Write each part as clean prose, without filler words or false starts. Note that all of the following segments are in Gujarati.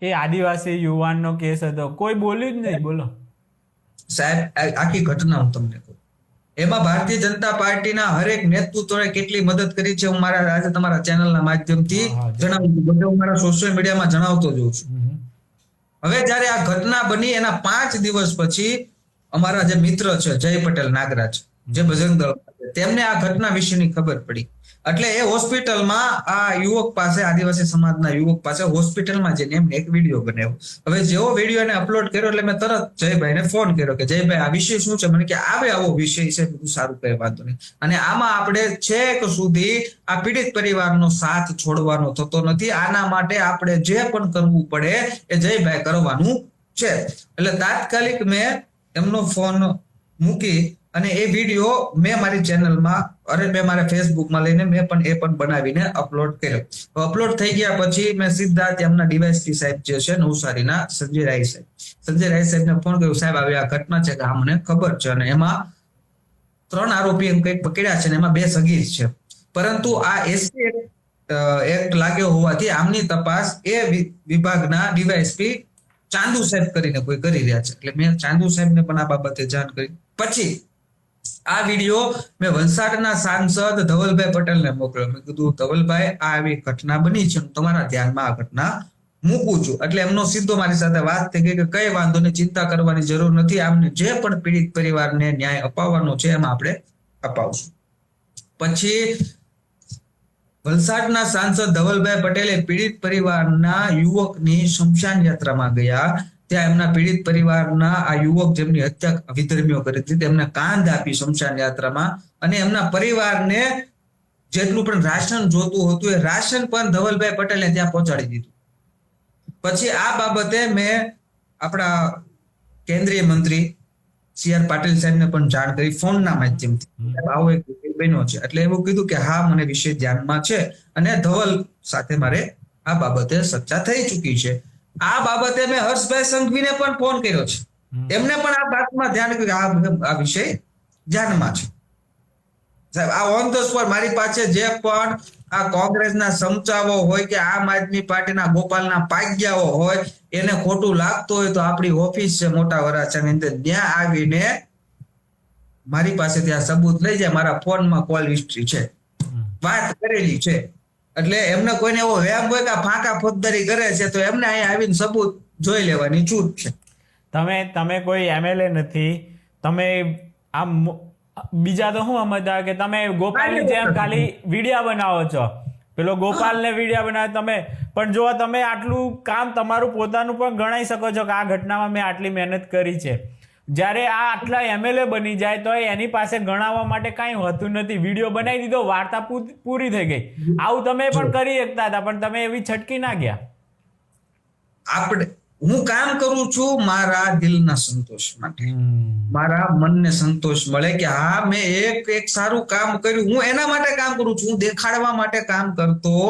એ આદિવાસી યુવાનનો કેસ હતો, કોઈ બોલ્યું જ નહીં. બોલો સાહેબ, આખી ઘટના હું તમને કહું. એમાં ભારતીય જનતા પાર્ટીના હરેક નેતૃત્વએ કેટલી મદદ કરી છે હું મારા આજે તમારા ચેનલના માધ્યમથી જણાવું છું, બધે હું મારા સોશિયલ મીડિયામાં જણાવતો જોઉં છું. હવે જયારે આ ઘટના બની એના 5 દિવસ પછી અમારા જે મિત્ર છે જય પટેલ નાગરાજ, જે બજરંગ દળ, તેમને આ ઘટના વિશેની ખબર પડી. એટલે એ હોસ્પિટલમાં આ યુવક પાસે, આદિવાસી સમાજના યુવક પાસે હોસ્પિટલમાં જઈને એમને એક વિડીયો બનાવ્યો. હવે જેવો વિડીયો એને અપલોડ કર્યો એટલે મેં તરત જયભાઈને ફોન કર્યો કે જયભાઈ આ વિષય શું છે? મને કે આવે આવો વિષય છે. બધું સારું, કઈ વાંધો નહીં. અને આમાં આપણે છેક સુધી આ પીડિત પરિવારનો સાથ છોડવાનો થતો નથી. આના માટે આપણે જે પણ કરવું પડે એ જયભાઈ કરવાનું છે. એટલે તાત્કાલિક મેં એમનો ફોન મૂકી અને એ વિડીયો મેં મારી ચેનલમાં મેં મારા ફેસબુકમાં લઈને મેં પણ એ પણ બનાવીને અપલોડ કર્યો. અપલોડ થઈ ગયા પછી મેં સીધા તેમના ડીવાયએસપી સાહેબ જે છે નવસારીના સંજય રાય સાહેબને ફોન કર્યો. સાહેબ આવી આ ઘટના છે કે આ મને ખબર છે અને એમાં 3 આરોપી એમ કંઈક પકડ્યા છે ને એમાં 2 સગીર છે, પરંતુ આ એસસી એક્ટ લાગ્યો હોવાથી આમની તપાસ એ વિભાગના ડીવાયએસપી ચાંદુ સાહેબ કરીને કોઈ કરી રહ્યા છે. એટલે મેં ચાંદુ સાહેબને પણ આ બાબતે જાણ કરી. પછી આ વિડીયો મેં વલસાડના સાંસદ ધવલભાઈ પટેલને મોકલ્યો. મેં કીધું ધવલભાઈ આ આવી ઘટના બની છે, તમારા ધ્યાનમાં આ ઘટના મૂકું છું. એટલે એમનો સીધો મારી સાથે વાત થઈ ગઈ કે કઈ વાંધો નહીં, ચિંતા કરવાની જરૂર નથી, આમને જે પણ પીડિત પરિવારને ન્યાય અપાવવાનો છે એમાં આપણે અપાવશું. પછી વલસાડના સાંસદ ધવલભાઈ પટેલે પીડિત પરિવારના યુવકની શમશાન યાત્રામાં ગયા. ત્યાં એમના પીડિત પરિવારના આ યુવક જેમની હત્યા વિધર્મીઓ કરી હતી તેમને કાંધ આપી શમશાન યાત્રામાં, અને એમના પરિવારને જેટલું પણ રાશન જોતું હતું એ રાશન પણ ધવલભાઈ પટેલે ત્યાં પહોંચાડી દીધું. પછી આ બાબતે મેં આપણા કેન્દ્રીય મંત્રી CR પાટીલ સાહેબને પણ જાણ કરી ફોનના માધ્યમથી. આવો એક બન્યો છે. એટલે એવું કીધું કે હા મને વિષય ધ્યાનમાં છે અને ધવલ સાથે મારે આ બાબતે ચર્ચા થઈ ચૂકી છે. આ બાબતે મેં હર્ષભાઈ સંઘવીને પણ ફોન કર્યો છે. એમને પણ આ બાતમાં ધ્યાન કર્યું કે આ વિષય ધ્યાનમાં છે. સાહેબ આ ઓન ધ સ્પોટ મારી પાસે જે પણ આ કોંગ્રેસના સમચાવો હોય કે આમ આદમી પાર્ટીના ગોપાલના પાગ્યાઓ હોય એને ખોટું લાગતું હોય તો આપણી ઓફિસ છે મોટા વરાછાની અંદર, ત્યાં આવીને મારી પાસે ત્યાં સબૂત લઈ જાય. મારા ફોનમાં કોલ હિસ્ટ્રી છે, વાત કરેલી છે. એટલે એમને કોઈને એવો વ્યામ હોય કે ફાંકા ફોજદારી કરે છે તો એમને અહીંયા આવીને સબૂત જોઈ લેવાની છૂટ છે. તમે કોઈ MLA નથી, તમે આમ બીજા તો શું સમજતા કે તમે ગોપાલની જેમ ખાલી વિડીયો બનાવો છો, પેલો ગોપાલને વિડીયો બનાવે તમે, પણ જો તમે આટલું કામ તમારું પોતાનું પણ ગણાઈ શકો છો કે આ ઘટનામાં મેં આટલી મહેનત કરી છે. જ્યારે આ આટલા MLA બની જાય તો એની પાસે ગણાવવા માટે કાંઈ હોતું નથી. વિડીયો બનાવી દીધો, વાર્તા પૂરી થઈ ગઈ. આવું તમે પણ કરી શકતા હતા, પણ તમે એવી છટકી ના ગયા. હું કામ કરું છું મારા દિલના સંતોષ માટે, મારા મનને સંતોષ મળે કે હા મેં એક સારું કામ કર્યું. હું એના માટે કામ કરું છું, હું દેખાડવા માટે કામ કરતો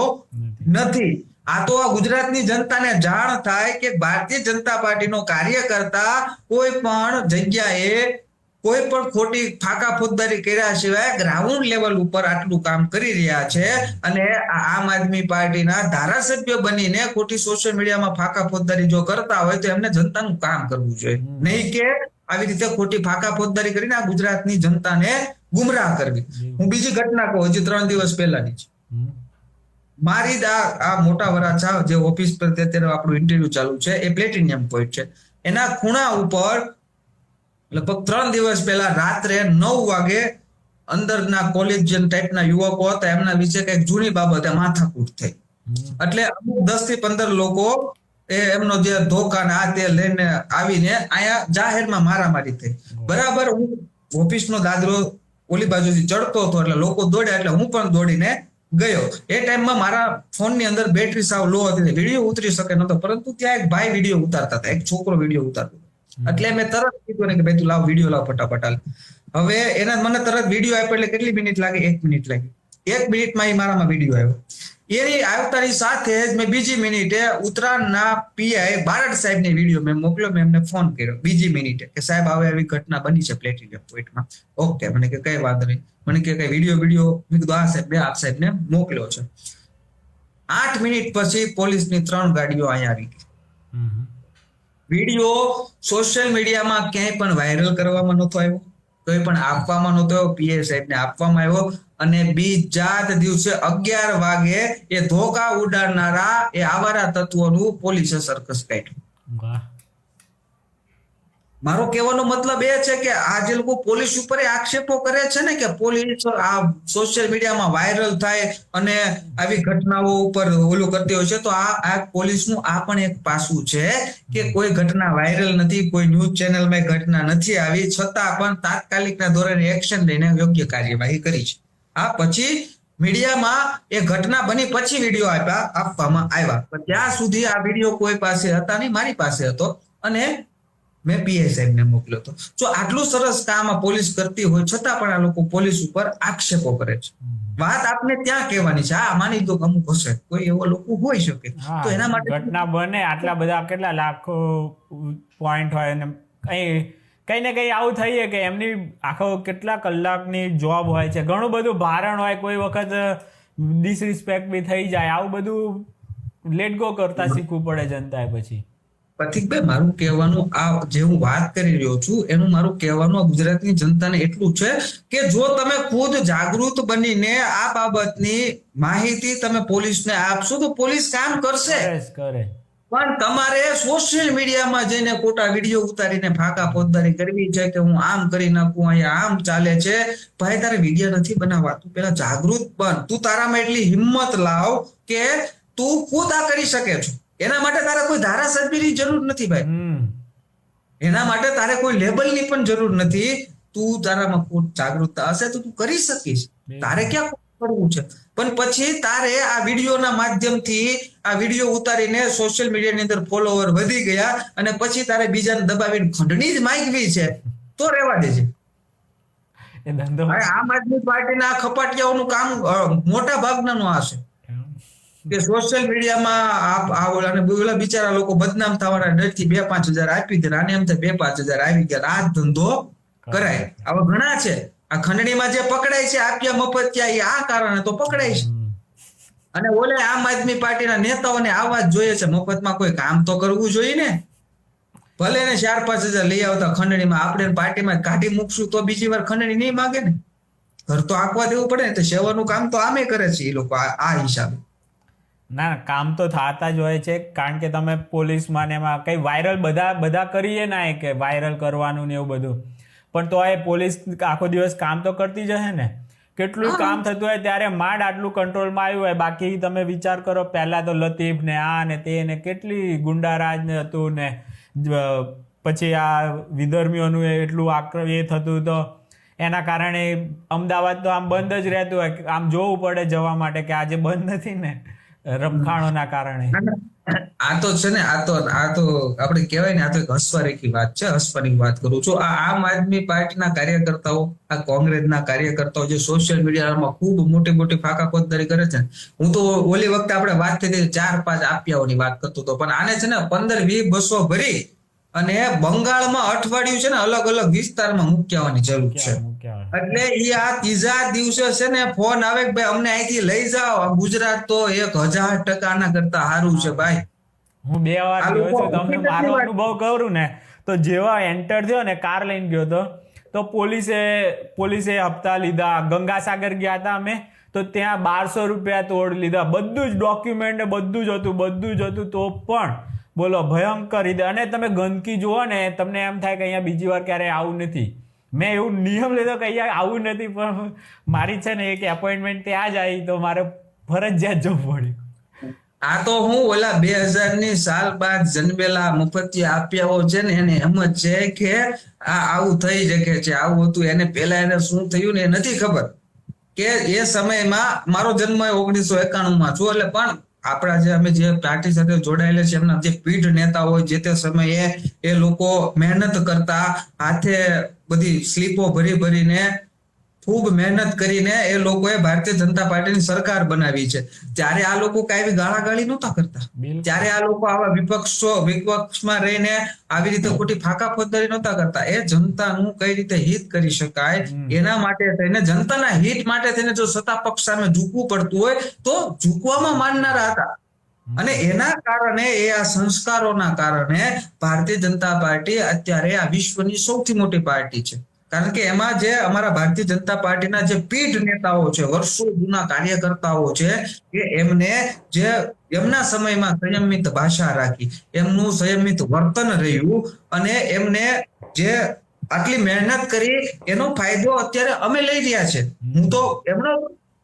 નથી. આ તો આ ગુજરાતની જનતાને જાણ થાય કે ભારતીય જનતા પાર્ટીનો કાર્યકર્તા કોઈ પણ જગ્યાએ કોઈ પણ ખોટી ફાકા ફોજદારી કર્યા સિવાય ગ્રાઉન્ડ લેવલ ઉપર આટલું કામ કરી રહ્યા છે. અને આમ આદમી પાર્ટીના ધારાસભ્ય બનીને ખોટી સોશિયલ મીડિયામાં ફાકા ફોજદારી જો કરતા હોય તો એમને જનતાનું કામ કરવું જોઈએ, નહીં કે આવી રીતે ખોટી ફાકા ફોજદારી કરીને આ ગુજરાતની જનતાને ગુમરાહ કરવી. હું બીજી ઘટના કહું, હજી 3 દિવસ પહેલાની છે. મારી આ મોટા વરાછા જે ઓફિસ પર અત્યારે આપણું ઇન્ટરવ્યુ ચાલુ છે એ પ્લેટિનિયમ પોઈન્ટ છે, એના ખૂણા ઉપર લગભગ 3 દિવસ પહેલા રાત્રે 9 વાગે અંદરના કોલેજિયન ટાઈપના યુવકો હતા, એમના વિશે કઈક જૂની બાબતે માથાકૂટ થઈ. એટલે અમુક 10 થી 15 લોકો એમનો જે ધોકા આ તે લઈને આવીને અહીંયા જાહેરમાં મારામારી થઈ. બરાબર હું ઓફિસનો દાદરો ઓલી બાજુથી ચડતો હતો એટલે લોકો દોડ્યા એટલે હું પણ દોડીને ગયો. એ ટાઈમમાં મારા ફોનની અંદર બેટરી સાવ લો હતી, વિડીયો ઉતરી શકે નતો, પરંતુ ત્યાં એક ભાઈ વિડીયો ઉતારતા હતા, એક છોકરો વિડીયો ઉતારતો. એટલે મેં તરત કીધું ને કે ભાઈ તું લાવ વિડીયો લાવ ફટાફટ હાલ. હવે એના મને તરત વિડીયો આપ્યો એટલે કેટલી મિનિટ લાગી? 1 મિનિટ લાગી. 1 મિનિટમાં એ મારામાં વિડીયો આવ્યો. એની આવતાની સાથે જ મેં બીજી મિનિટે ઉત્તરાયણના PI બારડ સાહેબને વિડીયો મેં મોકલ્યો. મેં એમને ફોન કર્યો બીજી મિનિટે કે સાહેબ હવે આવી ઘટના બની છે પ્લેટિનિયમ પોઈન્ટમાં. ઓકે, મને કે કઈ વાંધો નહીં. મને કે કઈ વિડીયો મેં કીધું આ સાહેબને મોકલ્યો છે. 8 મિનિટ પછી પોલીસની 3 ગાડીઓ અહીંયા આવી ગઈ. વિડીયો સોશિયલ મીડિયામાં ક્યાંય પણ વાયરલ કરવામાં નહોતો આવ્યો, કોઈ પણ આપવામાં નહોતો આવ્યો, પીએ સાહેબને આપવામાં આવ્યો, અને બીજા જ દિવસે 11 વાગે એ ધોકા ઉડાડનારા એ આવારા તત્વોનું પોલીસે સર્કસ કાઢ્યું. મારો કહેવાનો મતલબ એ છે કે આ જે લોકો પોલીસ ઉપર આક્ષેપો કરે છે ને કે પોલીસ આ સોશિયલ મીડિયામાં વાયરલ થાય અને આવી ઘટનાઓ ઉપર ઓલું કરતી હોય છે, તો આ પોલીસનું આ પણ એક પાસું છે કે કોઈ ઘટના વાયરલ નથી, કોઈ ન્યૂઝ ચેનલમાં ઘટના નથી આવી, છતાં પણ તાત્કાલિકના ધોરણે એક્શન લઈને યોગ્ય કાર્યવાહી કરી છે. આ પછી મીડિયામાં એ ઘટના બની પછી વિડીયો આપવામાં આવ્યા, પણ ત્યાં સુધી આ વિડીયો કોઈ પાસે હતા નહીં, મારી પાસે હતો અને મેં પીઆઈ સાહેબને મોકલ્યો હતો. જો આટલું સરસ કામ આ પોલીસ કરતી હોય છતાં પણ આ લોકો પોલીસ ઉપર આક્ષેપો કરે છે. વાત આપને ત્યાં કહેવાની છે, હા માની દો અમુક હશે, કોઈ એવો લોકો હોઈ શકે, તો એના માટે ઘટના બને, આટલા બધા કેટલા લાખો પોઈન્ટ હોય ને કઈ ને કઈ આવું થઈએ કે એમની આખો કેટલા કલાકની જોબ હોય છે, ઘણું બધું ભારણ હોય, કોઈ વખત ડિસરિસ્પેક્ટ બી થઈ જાય, આવું બધું લેટ ગો કરતા શીખવું પડે જનતાએ. પછી પ્રતિકભાઈ મારું કહેવાનું આ જે હું વાત કરી રહ્યો છું એનું મારું કહેવાનું ગુજરાતની જનતાને એટલું છે કે જો તમે ખુદ જાગૃત બનીને આ બાબતની માહિતી તમે પોલીસને આપશો તો પોલીસ કામ કરશે, પણ તમારે સોશિયલ મીડિયામાં જઈને ખોટા વિડીયો ઉતારીને ફાંકા ફોજદારી કરવી છે કે હું આમ કરી નાખું, અહીંયા આમ ચાલે છે. ભાઈ તારે વિડીયો નથી બનાવવા, તું પેલા જાગૃત બન, તું તારામાં એટલી હિંમત લાવ કે તું ખુદ આ કરી શકે છો. એના માટે તારે કોઈ ધારાસભ્યની જરૂર નથી ભાઈ, એના માટે તારે કોઈ લેબલની પણ જરૂર નથી. તું તારામાં ખુદ જાગૃતતા હશે તો તું કરી શકીશ, તારે ક્યાં કરવું છે. પણ પછી તારે આ વિડીયોના માધ્યમથી આ વિડીયો ઉતારીને સોશિયલ મીડિયાની અંદર ફોલોવર વધી ગયા અને પછી તારે બીજાને દબાવીને ખંડણી જ માંગવી છે તો રહેવા દેજે. આમ આદમી પાર્ટીના ખપાટિયાઓનું કામ મોટા ભાગનાનું આ છે કે સોશિયલ મીડિયામાં ઓલા બિચારા લોકો બદનામ થવાના ડરથી 2-5 હજાર આપી દે, આને એમ થાય 2-5 હજાર આવી ગયા, આ ધંધો કરાય. આવા ઘણા છે. આ ખંડણીમાં જે પકડાય છે આપ્યા મફતિયા, એ આ કારણે તો પકડાય છે. અને ઓલે આમ આદમી પાર્ટીના નેતાઓને આવા જ જોઈએ છે, મફતમાં કોઈ કામ તો કરવું જોઈએ ને. ભલે ને 4-5 હજાર લઈ આવતા ખંડણીમાં, આપણે પાર્ટીમાં કાઢી મૂકશું તો બીજી વાર ખંડણી નહીં માગે ને, ઘર તો આંકવા દેવું પડે ને. તો સેવાનું કામ તો આમે કરે છે એ લોકો આ હિસાબે. ના કામ તો થતા જ હોય છે, કારણ કે તમે પોલીસમાં ને એમાં કઈ વાયરલ બધા કરીએ ના કે વાયરલ કરવાનું ને એવું બધું, પણ તો એ પોલીસ આખો દિવસ કામ તો કરતી જ હશે ને. કેટલું કામ થતું હોય ત્યારે માંડ આટલું કંટ્રોલમાં આવ્યું હોય. બાકી તમે વિચાર કરો, પહેલા તો લતીફ ને આ ને તે ને કેટલી ગુંડારાજ ને હતું ને, પછી આ વિધર્મીઓનું એટલું એ થતું, તો એના કારણે અમદાવાદ તો આમ બંધ જ રહેતું હોય, આમ જોવું પડે જવા માટે કે આજે બંધ નથી ને રમખાણોના કારણે. આ તો છે ને, આ તો આપણે કહેવાય ને, આ તો એક હસવાની વાત છે. હસવાની વાત કરું છું. આ આમ આદમી પાર્ટીના કાર્યકર્તાઓ, આ કોંગ્રેસના કાર્યકર્તાઓ જે સોશિયલ મીડિયામાં ખૂબ મોટી ફાંકા ફોજદારી કરે છે. હું તો ઓલી વખતે આપણે વાત થઈ 4-5 આપ્યાઓની વાત કરતો હતો, પણ આને છે ને 15-20 બસો ભરી અને બંગાળમાં અઠવાડિયું છે ને અલગ અલગ વિસ્તારમાં મૂક્યાવાની જરૂર છે. એટલે એ આ ત્રીજા દિવસે છે ને ફોન આવે કે ભાઈ અમને અહીંથી લઈ જાઓ, ગુજરાત તો 1000% કરતા સારું છે ભાઈ. હું 2 વાર ગયો છું, તમને મારો અનુભવ કરું ને, તો જેવા એન્ટર થયો ને કાર લઈને ગયો તો પોલીસે હપ્તા લીધા. ગંગાસાગર ગયા હતા અમે, તો ત્યાં 1200 રૂપિયા તોડ લીધા. બધું જ ડોક્યુમેન્ટ ને બધું જ હતું, તો પણ બોલો ભયંકર રીતે. અને તમે ગંદકી જુઓ ને તમને એમ થાય કે અહીંયા બીજી વાર ક્યારે આવું નથી. મેં એવું નિયમ લીધો કે અહીંયા આવું નથી, પણ મારી છે ને એક એપોઇન્ટમેન્ટ ત્યાં જ આવી તો મારે ફરજિયાત જવું પડ્યું. આ તો હું ઓલા 2000ની સાલ બાદ જન્મેલા મફતિયા આપ્યાઓ છે ને એને એમ જ છે કે આ આવું થઈ શકે છે, આવું હતું. એને પેલા એને શું થયું ને એ નથી ખબર કે એ સમયમાં મારો જન્મ 1991માં છું, એટલે પણ આપણા અમે જે પાર્ટી સાથે જોડાયેલા છે એમના જે પીઢ નેતા હોય જે તે સમયે એ લોકો મહેનત કરતા, હાથે બધી સ્લીપો ભરીને ખૂબ મહેનત કરીને એ લોકોએ ભારતીય જનતા પાર્ટીની સરકાર બનાવી છે. ત્યારે આ લોકો કાંઈ ગાળાગાળી નહોતા કરતા, ત્યારે આ લોકો આવા વિપક્ષમાં રહીને આવી રીતે ખોટી ફાંકા ફોજદારી નહોતા કરતા. એ જનતાનું કઈ રીતે હિત કરી શકાય એના માટે થઈને, જનતાના હિત માટે થઈને જો સત્તા પક્ષ સામે ઝૂકવું પડતું હોય તો ઝૂકવામાં માનનારા હતા. અને એના કારણે આ સંસ્કારોના કારણે ભારતીય જનતા પાર્ટી અત્યારે આ વિશ્વની સૌથી મોટી પાર્ટી છે. કારણ કે એમાં જે અમારા ભારતીય જનતા પાર્ટીના જે પીઢ નેતાઓ છે, વર્ષો જૂના કાર્યકર્તાઓ છે, કે એમને જે એમના સમયમાં સંયમિત ભાષા રાખી, એમનું સંયમિત વર્તન રહ્યું, અને એમને જે આટલી મહેનત કરી એનો ફાયદો અત્યારે અમે લઈ રહ્યા છે. હું તો એમનો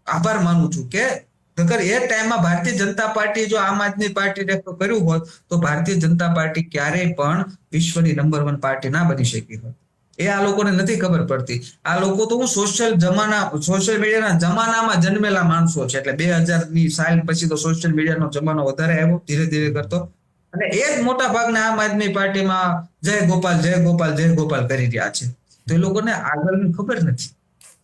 આભાર માનું છું કે અગર એ ટાઈમમાં ભારતીય જનતા પાર્ટી જો આમ આદમી પાર્ટીને કર્યું હોત તો ભારતીય જનતા પાર્ટી ક્યારેય પણ વિશ્વની નંબર 1 પાર્ટી ના બની શકી હોત. એ આ લોકોને નથી ખબર પડતી. આ લોકો તો હું સોશિયલ મીડિયાના જમાનામાં જન્મેલા માણસો છે. એટલે 2000ની સાલ પછી તો સોશિયલ મીડિયાનો જમાનો વધારે આવ્યો, ધીરે ધીરે કરતો, અને એ જ મોટા ભાગના આમ આદમી પાર્ટીમાં જય ગોપાલ જય ગોપાલ જય ગોપાલ કરી રહ્યા છે. તો એ લોકોને આગળની ખબર નથી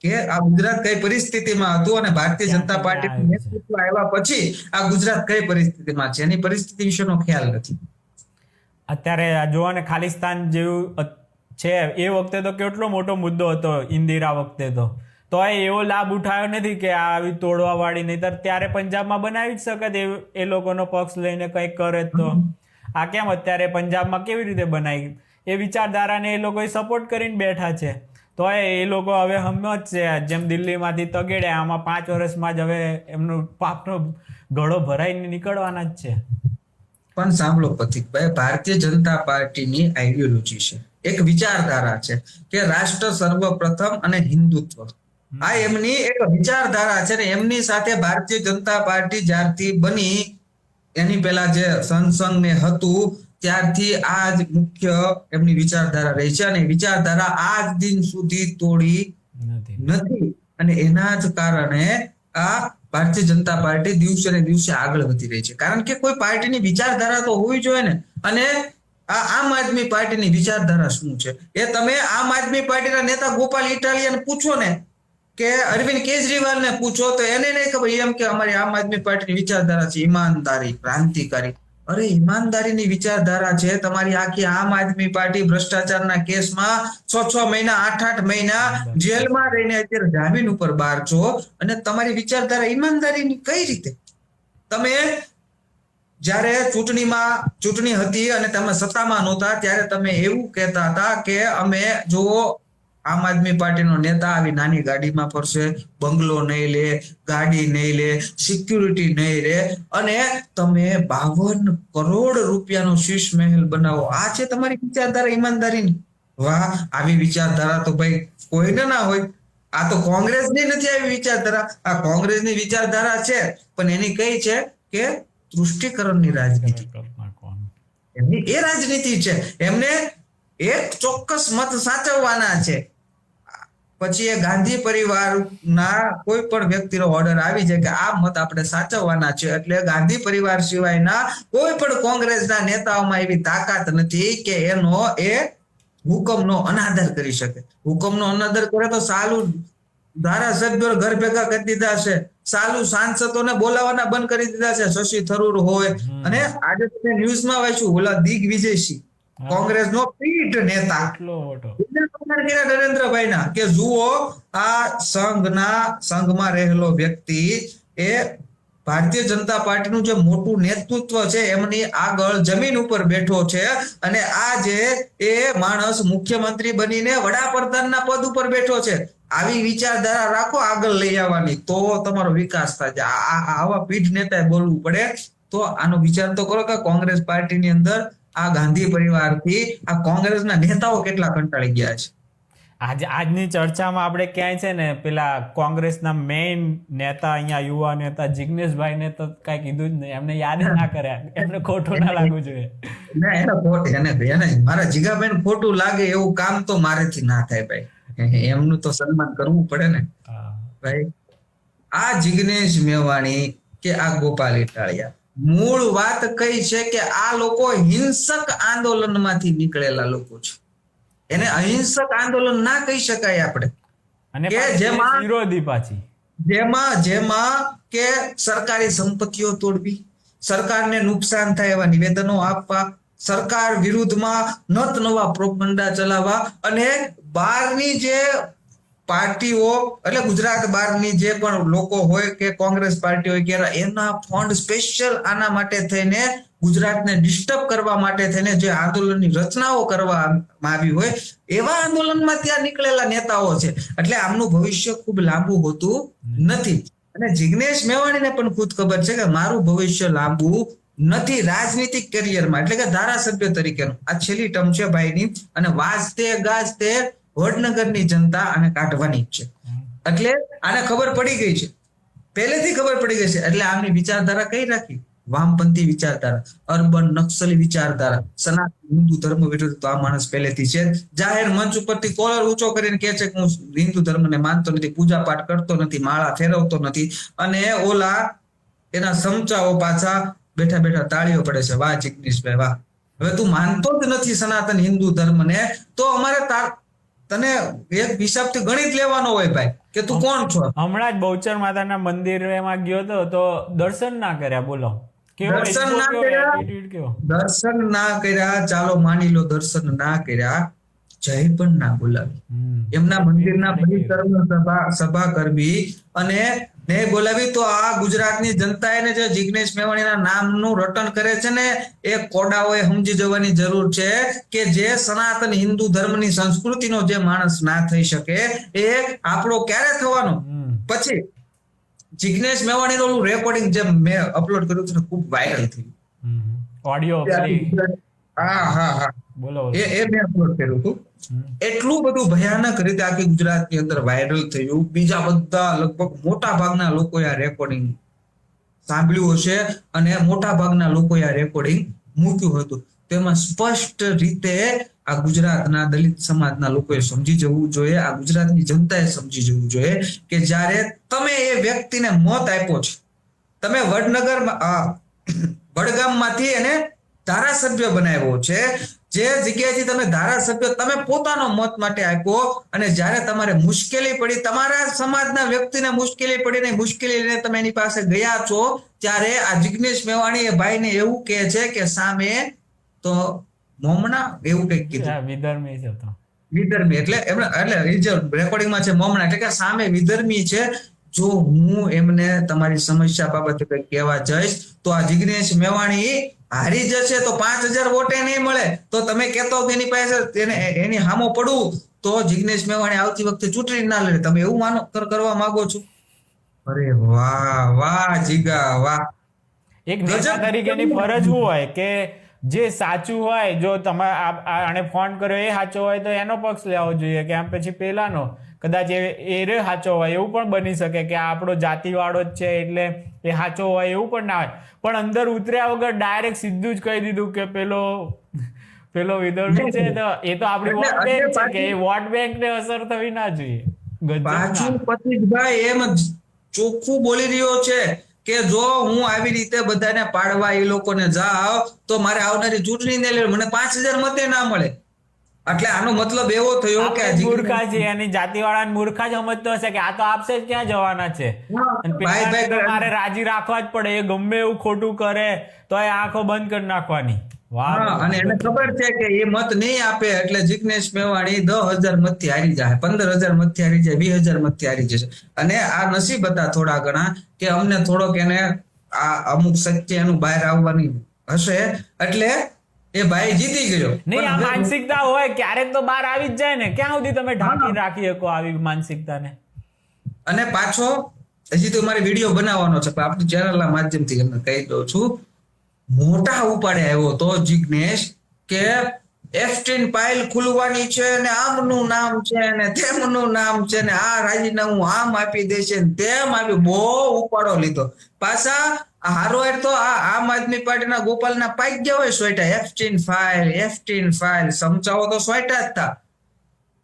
કે આ ગુજરાત કઈ પરિસ્થિતિમાં હતું, અને ભારતીય જનતા પાર્ટીનું નેતૃત્વ આવ્યા પછી આ ગુજરાત કઈ પરિસ્થિતિમાં છે એની પરિસ્થિતિ વિશેનો ખ્યાલ નથી. અત્યારે જોવો ને, ખાલિસ્તાન જેવું છે એ વખતે તો કેટલો મોટો મુદ્દો હતો ઇન્દિરા વખતે, તો એવો લાભ ઉઠાવ્યો નથી કે આ આવી તોડવા વાળી, નહીતર ત્યારે પંજાબમાં બનાવી જ શકે એ લોકોનો પક્ષ લઈને કંઈક કરે. તો આ કેમ અત્યારે પંજાબમાં કેવી રીતે બનાવી? એ વિચારધારાને એ લોકોએ સપોર્ટ કરીને બેઠા છે. તો એ લોકો હવે હમણાં જ છે, જેમ દિલ્હીમાંથી તગેડે, આમાં 5 વર્ષમાં જ હવે એમનું પાપનો ગળો ભરાઈને નીકળવાના જ છે. પણ સાંભળો પથિકભાઈ, ભારતીય જનતા પાર્ટીની આઈડિયોલોજી છે, એક વિચારધારા છે કે રાષ્ટ્ર સર્વપ્રથમ અને હિન્દુત્વ. આ એમની એક વિચારધારા છે, ને એમની સાથે ભારતીય જનતા પાર્ટી જ્યારથી બની, એની પહેલા જે સંઘ ને હતું ત્યારથી આ જ મુખ્ય એમની વિચારધારા રહી છે, અને વિચારધારા આજ દિન સુધી તોડી નથી. અને એના જ કારણે આ ભારતીય જનતા પાર્ટી દિવસે ને દિવસે આગળ વધી રહી છે. કારણ કે કોઈ પાર્ટીની વિચારધારા તો હોવી જોઈએ ને. અને આ આમ આદમી પાર્ટીની વિચારધારા શું છે એ તમે આમ આદમી પાર્ટીના નેતા ગોપાલ ઇટાલિયાને પૂછો ને, કે અરવિંદ કેજરીવાલને પૂછો, તો એને નહીં ખબર એમ કે અમારી આમ આદમી પાર્ટીની વિચારધારા છે ઈમાનદારી, ક્રાંતિકારી. અરે ઈમાનદારીની વિચારધારા છે તમારી આખી આમ આદમી પાર્ટી ભ્રષ્ટાચારના કેસમાં 6 મહિના 8 મહિના જેલમાં રહીને અત્યારે જામીન ઉપર બહાર છો, અને તમારી વિચારધારા ઈમાનદારીની કઈ રીતે? તમે જ્યારે ચૂંટણી હતી અને તમે સત્તામાં નહોતા ત્યારે તમે એવું કહેતા હતા કે અમે જો આમ આદમી પાર્ટીનો નેતા આવી નાની ગાડીમાં ફરશે, બંગલો નહીં લે, ગાડી નહીં લે, સિક્યુરિટી નહીં લે, અને તમે 52 કરોડ રૂપિયાનો શીશ મહેલ બનાવો. આ છે તમારી વિચારધારા ઈમાનદારીની? વાહ, આવી વિચારધારા તો ભાઈ કોઈને ના હોય. આ તો કોંગ્રેસની નથી આવી વિચારધારા. આ કોંગ્રેસની વિચારધારા છે, પણ એની કઈ છે કે તૃષ્ટિકરણની રાજનીતિ. એમની એ રાજનીતિ છે. એમને એક ચોક્કસ મત સાચવવાના છે. પછી એ ગાંધી પરિવારના કોઈ પણ વ્યક્તિનો ઓર્ડર આવી જાય કે આ મત આપણે સાચવવાના છે, એટલે ગાંધી પરિવાર સિવાયના કોઈ પણ કોંગ્રેસના નેતાઓમાં એવી તાકાત નથી કે એનો એ હુકમનો અનાદર કરી શકે. હુકમનો અનાદર કરે તો સાલું ધારાસભ્યો ઘર ભેગા કરી દીધા છે, સાલું સાંસદોને બોલાવાના બંધ કરી દીધા છે. શશી થરૂર હોય, અને આજે તમે ન્યૂઝમાં વાંચ્યું ઓલા દિગ્વિજયસિંહ, કોંગ્રેસનો પીઢ નેતા, નરેન્દ્રભાઈ ના, કે જુઓ આ સંઘમાં રહેલો વ્યક્તિ એ ભારતીય જનતા પાર્ટીનું જે મોટું નેતૃત્વ છે એમની આગળ જમીન ઉપર બેઠો છે, અને આજે એ માણસ મુખ્યમંત્રી બનીને વડાપ્રધાનના પદ ઉપર બેઠો છે. આવી વિચારધારા રાખો આગળ લઈ આવવાની, તો તમારો વિકાસ થાય. આવા પીઢ નેતાએ બોલવું પડે. તો આનો વિચાર તો કરો કે કોંગ્રેસ પાર્ટીની અંદર આ ગાંધી પરિવારથી આ કોંગ્રેસના નેતાઓ કેટલા કંટાળી ગયા છે. આજની ચર્ચામાં આપણે ક્યાંય છે ને પેલા કોંગ્રેસના મેઇન નેતા, અહીંયા યુવા નેતા જિગ્નેશભાઈને તો કઈ કીધું જ નહીં, એમને યાદ ના કર્યા. એમને ખોટું ના લાગવું જોઈએ. એને મારા જીગાભાઈ ખોટું લાગે એવું કામ તો મારેથી ના થાય ભાઈ. એમનું તો સન્માન કરવું પડે ને ભાઈ. આ જિગ્નેશ મેવાણી કે આ ગોપાલ ઇટાલિયા, મૂળ વાત કઈ છે કે આ લોકો હિંસક આંદોલનમાંથી નીકળેલા લોકો છે. એને અહિંસક આંદોલન ના કહી શકાય આપણે, કે જેમાં કે સરકારી સંપત્તિઓ તોડવી, સરકારને નુકસાન થાય એવા નિવેદનો આપવા, સરકાર વિરુદ્ધમાં નત નવા પ્રોપગેન્ડા ચલાવવા, અને બહારની જે પાર્ટીઓ એટલે ગુજરાત બહારની જે પણ લોકો હોય કે કોંગ્રેસ પાર્ટી હોય કે એના ફંડ સ્પેશિયલ આના માટે થઈને ગુજરાતને ડિસ્ટર્બ કરવા માટે થઈને જે આંદોલનની રચનાઓ કરવામાં આવી હોય એવા આંદોલનમાં ત્યાં નીકળેલા નેતાઓ છે. એટલે આમનું ભવિષ્ય ખૂબ લાંબુ હોતું નથી. અને જિગ્નેશ મેવાણીને પણ ખુદ ખબર છે કે મારું ભવિષ્ય લાંબુ નથી રાજનીતિક કરિયરમાં, એટલે કે ધારાસભ્ય તરીકેનું. આ છેલ્લી ટર્મ છે ભાઈની, અને વાજતે ગાજતે વડનગરની જનતા આને કાઢવાની જ છે. એટલે આને ખબર પડી ગઈ છે, પહેલેથી ખબર પડી ગઈ છે. એટલે આમની વિચારધારા કઈ રાખી? વામપંથી વિચારધારા, અર્બન નક્સલી વિચારધારા, સનાતન હિન્દુ ધર્મ વિરુદ્ધ. તો આ માણસ પહેલેથી છે. જાહેર મંચ ઉપરથી કોલર ઊંચો કરીને કહે છે કે હું હિન્દુ ધર્મને માનતો નથી, પૂજા પાઠ કરતો નથી, માળા ફેરવતો નથી. અને ઓલા એના સમચાઓ પાછા બેઠા બેઠા તાળીઓ પડે છે, વાહ જિગ્નેશભાઈ વાહ. હવે તું માનતો જ નથી સનાતન હિન્દુ ધર્મને, તો અમારે તને એક હિસાબથી ગણિત લેવાનો હોય ભાઈ કે તું કોણ છો. હમણાં જ બહુચર માતાના મંદિરમાં ગયો તો દર્શન ના કર્યા, બોલો. દર્શન ના કર્યા, ચાલો માની લો દર્શન ના કર્યા, જય પણ ના બોલાવી. એમના મંદિરના પરિસરમાં સભા કરવી અને ને બોલાવી. તો આ ગુજરાતની જનતાએ જે જિગ્નેશ મેવાણીના નામનું રટણ કરે છે ને, એ કોડાઓએ સમજી જવાની જરૂર છે કે જે સનાતન હિન્દુ ધર્મની સંસ્કૃતિનો જે માણસ ના થઈ શકે એ આપણો ક્યારે થવાનો. પછી જિગ્નેશ મેવાણીનું ઓલું રેકોર્ડિંગ જે મેં અપલોડ કર્યું હતું ખૂબ વાયરલ થયું. ઓડિયો હા બોલો એ મેં અપલોડ કર્યું હતું. એટલું બધું ભયાનક રીતે આખી ગુજરાતની અંદર વાયરલ થયું. બીજા બધા લગભગ મોટા ભાગના લોકોએ આ રેકોર્ડિંગ સાંભળ્યું હશે અને મોટા ભાગના લોકોએ આ રેકોર્ડિંગ મૂક્યું હતું. તેમાં સ્પષ્ટ રીતે આ ગુજરાતના દલિત સમાજના લોકોએ સમજી જવું જોઈએ, આ ગુજરાતની જનતાએ સમજી જવું જોઈએ કે જ્યારે તમે એ વ્યક્તિને મત આપ્યો છે, તમે વડગામમાંથી એને ધારાસભ્ય બનાવ્યો છે, જે જગ્યાએથી તમે ધારાસભ્ય તમે પોતાનો મત માટે આપ્યો, અને જ્યારે તમારે મુશ્કેલી પડી, તમારા સમાજના વ્યક્તિને મુશ્કેલી પડી ને મુશ્કેલી લઈને તમે એની પાસે ગયા છો, ત્યારે આ જિગ્નેશ મેવાણી એ ભાઈને એવું કહે છે કે સામે તો મોમના એવું કંઈક કીધું, વિધર્મી એટલે રેકોર્ડિંગમાં છે મોમના, એટલે કે સામે વિધર્મી છે. જો હું એમને તમારી સમસ્યા બાબતે કંઈક કહેવા જઈશ તો આ જિગ્નેશ મેવાણી હારી જશે, તો 5000 વોટે નહીં મળે. તો તમે કહેતો એની પાસે એની હામો પડવું તો જિગ્નેશ મેવાણી આવતી વખતે ચૂંટણી ના લડે, તમે એવું માનો કરવા માંગો છો? અરે વાહ વાહ જીગા વાહ. એક નેતા તરીકેની ફરજ શું હોય કે જે સાચું હોય, જો તમે આને ફોન કર્યો એ સાચો હોય તો એનો પક્ષ લેવો જોઈએ કે આમ પછી પેલાનો. કદાચ એ સાચો હોય એવું પણ બની શકે કે આપણો જાતિવાળો જ છે એટલે એ સાચો હોય એવું પણ ના હોય. પણ અંદર ઉતર્યા વગર ડાયરેક્ટ સીધું જ કહી દીધું કે પેલો વિધર્મી છે, તો એ તો આપણી વોટ બેંક છે કે એ વોટ બેંક ને અસર થવી ના જોઈએ. પાછું પતિકભાઈ એમ ચોખ્ખું બોલી રહ્યો છે કે જો હું આવી રીતે બધાને પાડવા એ લોકોને જાવ તો મારે આવનારી ચૂંટણી ને લે મને 5000 મતે ના મળે. એટલે આનો મતલબ એવો થયો કે મૂર્ખા છે, એની જાતિવાળા મૂર્ખા જ સમજતો હશે કે આ તો આપશે જ ક્યાં જવાના છે, મારે રાજી રાખવા જ પડે, એ ગમે એવું ખોટું કરે તો એ આંખો બંધ કરી નાખવાની. અને એને ખબર છે કે એ મત નહીં આપે એટલે જિગ્નેશ મેવાણી 10,000 મતથી હારી જાય, 15,000 મતથી હારી જાય, 20,000 મતથી હારી જશે. અને આ નસીબ હતા થોડા ઘણા કે અમને થોડોક એને આ અમુક સત્ય એનું બહાર આવવાની હશે એટલે એ ભાઈ જીતી ગયો. નહીં, આ માનસિકતા હોય ક્યારેક તો બહાર આવી જ જાય ને, ક્યાં સુધી તમે ઢાંકી રાખી શકો આવી માનસિકતાને? અને પાછો હજી તો મારે વિડીયો બનાવવાનો છે, પણ આપણી ચેનલના માધ્યમથી એમને કહી દઉં છું, મોટા ઉપાડે આવ્યો તો જિગ્નેશ કે એફટીન ફાઇલ ખુલવાની છે ને આમનું નામ છે ને તેમનું નામ છે ને આ રાજીનામું આમ આપી દેશે ને તેમ આપી, બહુ ઉપાડો લીધો. પાછા હારો તો આ આમ આદમી પાર્ટીના ગોપાલના પાઈ ગયા હોય સોયટા, એફટીન ફાઇલ સમજાવો તો સોયટા જ હતા.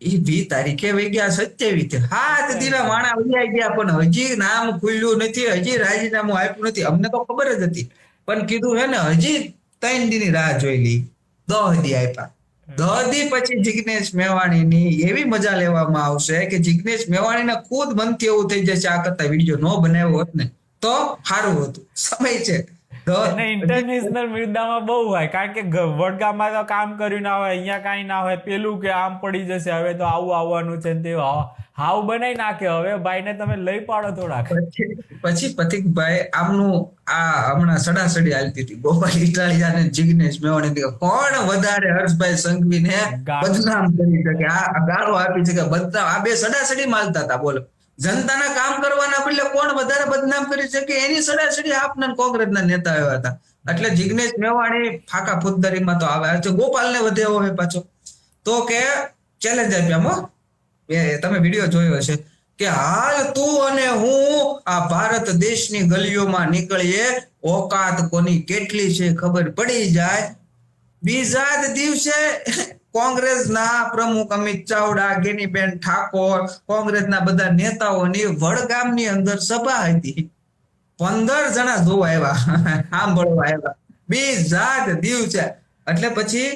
એ 20 તારીખે વહી ગયા 27 હાથ દીના માણા વૈયા ગયા, પણ હજી નામ ખુલ્યું નથી, હજી રાજીનામું આપ્યું નથી. અમને તો ખબર જ હતી પણ કીધું હે ને હજી 3 દીની રાહ જોઈ લી, 10 દી આપ્યા. 10 દી પછી જિગ્નેશ મેવાણીની એવી મજા લેવામાં આવશે કે જિગ્નેશ મેવાણીને ખુદ મનથી એવું થઈ જશે આ કરતા વિડીયો ન બનાવ્યો હોત ને તો સારું હતું. સમય છે અને ઇન્ટરનેશનલ મુદ્દામાં બહુ હોય, કારણ કે વડગામમાં તો કામ કર્યું ના હોય, અહીંયા કાંઈ ના હોય, પેલું કે આમ પડી જશે, હવે તો આવું આવવાનું છે ને તે હાવ બનાવી નાખે. હવે ભાઈને તમે લઈ પાડો થોડાક. પછી પથિકભાઈ આમનું આ હમણાં સડાસડી હાલતી હતી ગોપાલ ઇટાલિયા ને જિગ્નેશ મેવાણી, કોણ વધારે હર્ષભાઈ સંઘવીને બદનામ કરી શકે, આ ગાળો આપી છે કે બધા આ બે સડાસડી માલતા હતા. બોલો, જનતાના કામ કરવાના બદલે કોણ વધારે બદનામ કરી શકે એની સડાસડી આપના કોંગ્રેસના નેતા એવા હતા. એટલે જિગ્નેશ મેવાણી ફાકા ફુદ્દરીમાં તો આવે છે. ગોપાલને વધે હોય પાછો તો કે ચેલેન્જ આપ્યા, તમે વિડીયો જોયો હશે કે હાલ તું અને હું આ ભારત દેશની ગલીઓમાં નીકળીએ, ઓકાત કોની કેટલી છે ખબર પડી જાય. બીજા જ દિવસે કોંગ્રેસના પ્રમુખ અમિત ચાવડા, ગેનીબેન ઠાકોર, કોંગ્રેસના બધા નેતાઓની વડગામની અંદર સભા હતી. 15 જણા જોવા આવ્યા, સાંભળવા આવ્યા બીજા જ દિવસે. એટલે પછી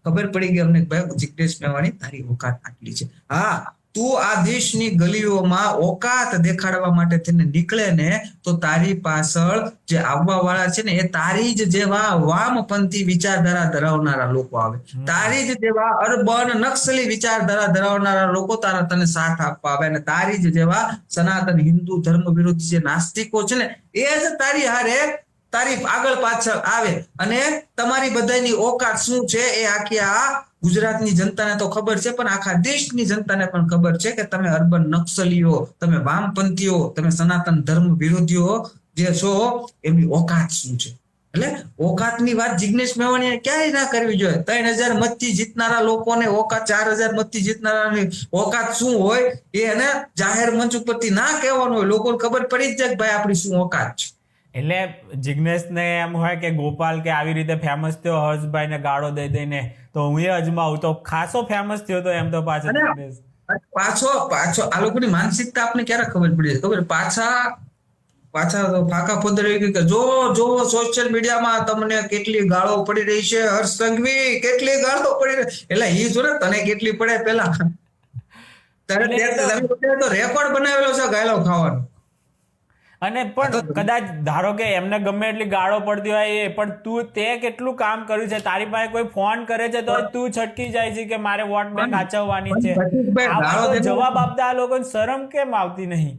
ખબર પડી ગઈ અમને, ભાઈ જિગ્નેશ મેવાણી તારી ઓકાત આટલી છે. હા, તું આ દેશની ગલીઓમાં ઓકાત દેખાડવા માટે થઈને નીકળે ને તો તારી પાછળ જે આવવા વાળા છે ને એ તારી જ જેવા વામપંથી વિચારધારા ધરાવનારા લોકો આવે, તારી જ જેવા અર્બન નક્સલી વિચારધારા ધરાવનારા લોકો તને સાથ આપવા આવે, અને તારી જ જેવા સનાતન હિન્દુ ધર્મ વિરુદ્ધ જે નાસ્તિકો છે ને એ જ તારી હારે તારી આગળ પાછળ આવે. અને તમારી બધાની ઓકાત શું છે એ આખી આ ગુજરાતની જનતાને તો ખબર છે, પણ આખા દેશની જનતાને પણ ખબર છે કે તમે અર્બન નક્સલીઓ, તમે વામપંથીઓ, તમે સનાતન ધર્મ વિરોધીઓ જે છો એમની ઓકાત શું છે. એટલે ઓકાતની વાત જિગ્નેશ મેવાણીએ ક્યાંય ના કરવી જોઈએ. 3000 મતથી જીતનારા લોકોને ઓકાત, 4000 મતથી જીતનારાની ઓકાત શું હોય એ એને જાહેર મંચ ઉપરથી ના કહેવાનું હોય. લોકોને ખબર પડી જ જાય કે ભાઈ આપણી શું ઓકાત છે. એટલે જિગ્નેશને એમ હોય કે ગોપાલ કે આવી રીતે ફેમસ થયો હર્ષભાઈને ગાળો દઈ દઈને, તો હું એ અજમાવું તો ખાસો ફેમસ થયો તો એમ તો પાછો પાછો આ લોકોની માનસિકતા આપને ક્યારે ખબર પડી છે ખબર? પાછા ફાકા ફોદરી કે જો સોશિયલ મીડિયામાં તમને કેટલી ગાળો પડી રહી છે, હર્ષ સંઘવી કેટલી ગાળો પડી રહી, એટલે ઈ જો ને તને કેટલી પડે પેલા તો રેકોર્ડ બનાવેલો છે ગાળો ખાવાનો. અને પણ કદાચ ધારો કે એમને ગમે એટલી ગાળો પડતી હોય પણ તું તે કેટલું કામ કર્યું છે, તારી પાસે કોઈ ફોન કરે છે તો તું છટકી જાય છે કે મારે વોટ બેંક સાચવવાની છે. જવાબ આપતા આ લોકોને શરમ કેમ આવતી નહીં?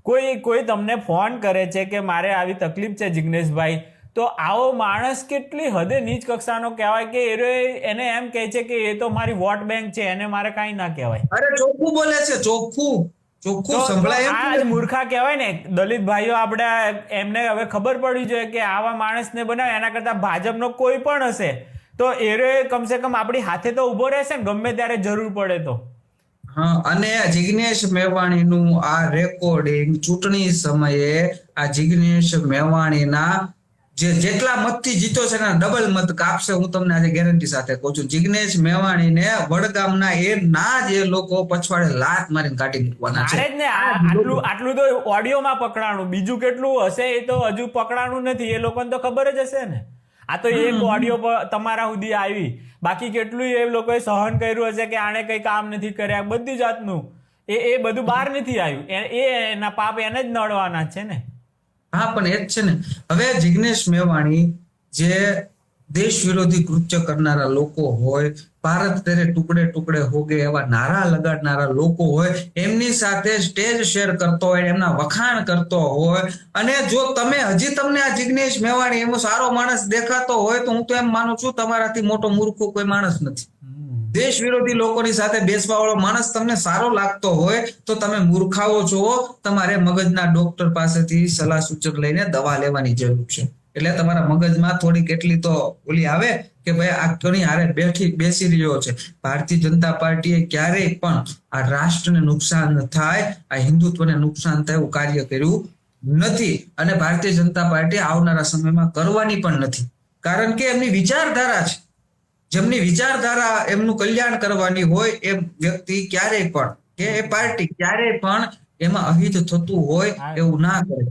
કોઈ તમને ફોન કરે છે કે મારે આવી તકલીફ છે જિગ્નેશભાઈ, તો આવો માણસ કેટલી હદે નીચ કક્ષાનો કહેવાય કે એને એમ કહે છે કે એ તો મારી વોટ બેંક છે, એને મારે કાંઈ ના કહેવાય. અરે ચોખ્ખું બોલે છે, ચોખ્ખું સંભળાય. આ મૂર્ખા કહેવાય ને. દલિત ભાઈઓ આપણે એમને હવે ખબર પડી જોઈએ કે આવા માણસને બનાવે એના કરતા ભાજપનો કોઈ પણ હશે તો એરે કમસે કમ આપણી હાથે તો ઉભો રહેશે ને ગમે ત્યારે જરૂર પડે તો. હા, અને જિગ્નેશ મેવાણીનું આ રેકોર્ડિંગ ચૂંટણી સમયે આ જિગ્નેશ મેવાણીના જેટલા મતથી જીતો છે ને ડબલ મત કાપશે, હું તમને આજે ગેરંટી સાથે કહું છું. જિગ્નેશ મેવાણીને વડગામના એ ના જે લોકો પછવાડે લાત મારીને કાઢી મૂકવાના છે ને. આટલું તો ઓડિયોમાં પકડાણું, બીજું કેટલું હશે એ તો હજુ પકડાણું નથી, એ લોકોને તો ખબર જ હશે ને. આ તો એક ઓડિયો તમારા સુધી આવી, બાકી કેટલું એ લોકોએ સહન કર્યું હશે કે આણે કઈ કામ નથી કર્યા, બધી જાતનું એ બધું બહાર નથી આવ્યું. એના પાપ એને જ નડવાના છે ને. હા, પણ એ જ છે ને. હવે જિગ્નેશ મેવાણી જે દેશ વિરોધી કૃત્ય કરનારા લોકો હોય, ભારત તેરે ટુકડે ટુકડે હોગે એવા નારા લગાડનારા લોકો હોય, એમની સાથે સ્ટેજ શેર કરતો હોય, એમના વખાણ કરતો હોય, અને જો તમને આ જિગ્નેશ મેવાણી એવો સારો માણસ દેખાતો હોય તો હું તો એમ માનું છું તમારાથી મોટો મૂર્ખો કોઈ માણસ નથી. દેશ વિરોધી લોકોની સાથે બેસવા વાળો માણસ તમને સારો લાગતો હોય તો તમે મૂર્ખાઓ છો. તમારે મગજના ડોક્ટર પાસેથી સલાહ સૂચન લઈને દવા લેવાની જરૂર છે. એટલે તમારા મગજમાં થોડી કેટલી તો ઓલી આવે કે ભાઈ આ ઘણી હારે બેસી રહ્યો છે. ભારતીય જનતા પાર્ટીએ ક્યારેય પણ આ રાષ્ટ્રને નુકસાન થાય, આ હિન્દુત્વને નુકસાન થાય એવું કાર્ય કર્યું નથી, અને ભારતીય જનતા પાર્ટી આવનારા સમયમાં કરવાની પણ નથી. કારણ કે એમની વિચારધારા છે, જેમની વિચારધારા એમનું કલ્યાણ કરવાની હોય એ વ્યક્તિ ક્યારેય પણ કે એ પાર્ટી ક્યારેય પણ એમાં અહિત થતું હોય એવું ના કરે.